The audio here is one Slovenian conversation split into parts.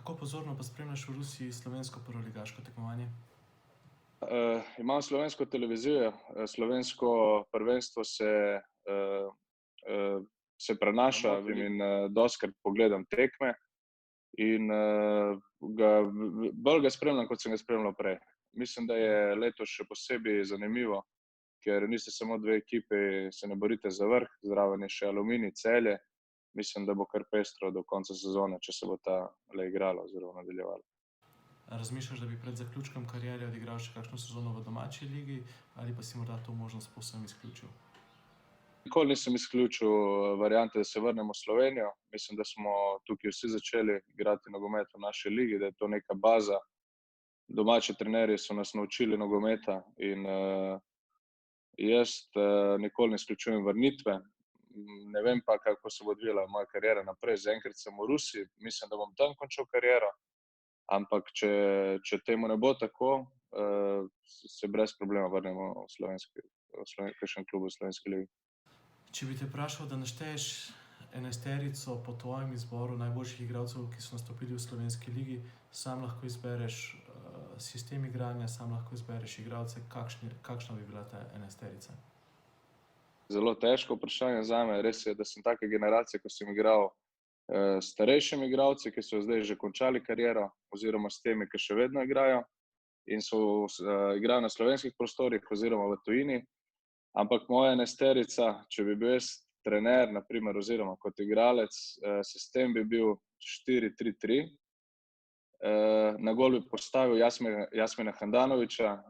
Kako pozorno pa spremljaš v Rusiji slovensko prvoligaško tekmovanje? Imam slovensko televizijo, slovensko prvenstvo se prenaša in dostikrat pogledam tekme in bolj ga spremljam, kot sem ga spremljal prej. Mislim, da je letos še posebej zanimivo, ker niste samo dve ekipi, se ne borite za vrh, zraven je še Aluminij, Celje. Mislim, da bo kar pestro do konca sezone, če se bo ta le igrala oziroma nadaljevala. Razmišljaš, da bi pred zaključkom kariere odigral še kakšno sezono v domači ligi ali pa si morda to možnost povsem izključil? Nikoli nisem izključil variante, da se vrnemo v Slovenijo. Mislim, da smo tukaj vsi začeli igrati nogomet v naši ligi, da je to neka baza. Domači trenerji so nas naučili nogometa in jaz nikoli ne izključujem vrnitve. Ne vem pa, kako se bo odvijala moja kariera naprej. Zaenkrat sem v Rusiji, mislim, da bom tam končal kariero, ampak če temu ne bo tako, se brez problema vrnemo v kakšen klub v slovenski ligi. Če bi te vprašal, da našteješ enajsterico po tvojem izboru najboljših igralcev, ki so nastopili v slovenski ligi, sam lahko izbereš sistem igranja, sam lahko izbereš igralce, kakšna bi bila ta enajsterica? Zelo težko vprašanje zame. Res je, da sem take generacije, ko sem igral s starejšimi igralci, ki so zdaj že končali kariero, oziroma s temi, ki še vedno igrajo in so igrajo na slovenskih prostorih oziroma v tujini. Ampak moja enajsterica, če bi bil jaz trener, na primer, oziroma kot igralec, sistem bi bil 4-3-3. Na gol bi postavil Jasmina Handanovića,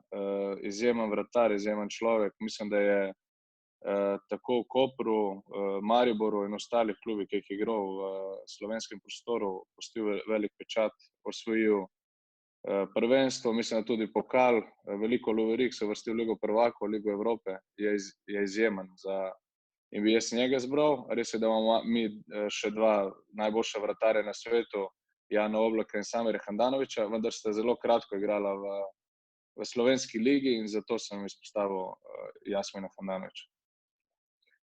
izjemen vratar, izjemen človek. Mislim, da je tako v Kopru, Mariboru in ostalih klubih, ki jih je igral v slovenskem prostoru, pustil velik pečat, osvojil prvenstvo, mislim, da tudi pokal, veliko lovorik, se vrstil v Ligo prvakov, Ligo Evrope, je izjemen in bi jaz njega izbral. Res je, da imamo mi še dva najboljša vratarja na svetu, Jana Oblaka in Samirja Handanovića, vendar sta zelo kratko igrala v slovenski ligi in zato sem izpostavil Jasmina Handanovića.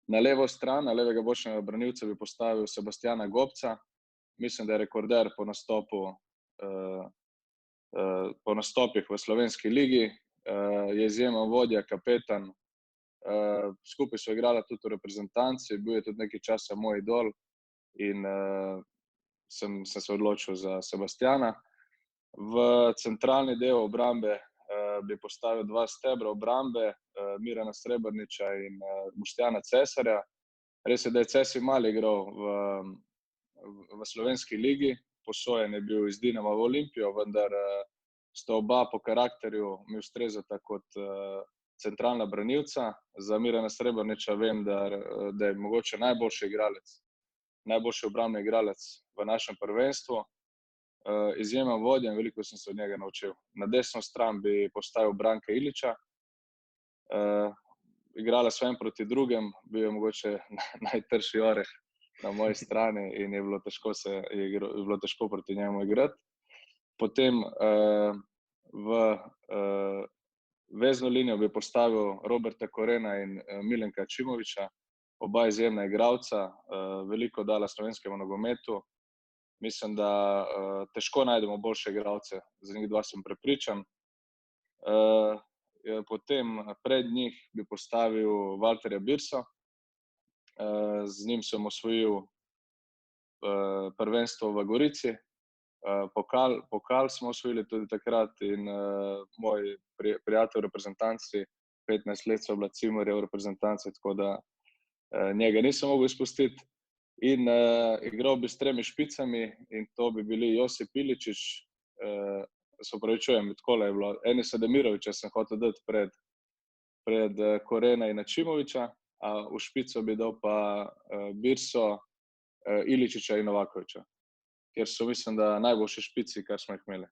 Na levo stran, na levega bočnega branilca bi postavil Sebastjana Gobca. Mislim, da je rekorder po nastopih v slovenski ligi, je izjemen vodja, kapetan, skupaj so igrala tudi v reprezentanci, bil je tudi nekaj časa moj idol in sem se odločil za Sebastjana. V centralni del obrambe bi postavil dva stebra obrambe, Mirana Srebrniča in Boštjana Cesarja. Res je, da je Cesi malo igral v slovenski ligi, posojen je bil iz Dinama v Olimpijo, vendar sta oba po karakterju mi ustrezata kot centralna branilca. Za Mirana Srebrniča vem, da je mogoče najboljši igralec, najboljši obrambni igralec v našem prvenstvu. Izjemen vodja in veliko sem se od njega naučil. Na desno stran bi postavil Branka Ilića. Igrala sva en proti drugem, bil je mogoče najtrši oreh na moji strani in je bilo težko proti njemu igrati. Potem v vezno linijo bi postavil Roberta Korena in Milenka Ačimovića, oba izjemna igralca, veliko dala slovenskemu nogometu. Mislim, da težko najdemo boljše igralce, za njih dva sem prepričan. Potem pred njih bi postavil Valterja Birso, z njim sem osvojil prvenstvo v Gorici, pokal smo osvojili tudi takrat in moj prijatelj v reprezentanci, 15 let so bila Cimerja v reprezentanci, tako da njega nisem mogel izpustiti. In igral bi s tremi špicami in to bi bili Josip Iličić, se opravičujem, takole je bilo, Enisa Demirovića sem hotel dati pred Korena in Ačimovića, a v špico bi dal pa Birso, Iličića in Novakovića, ker so, mislim, da najboljši špici, kar smo jih imeli.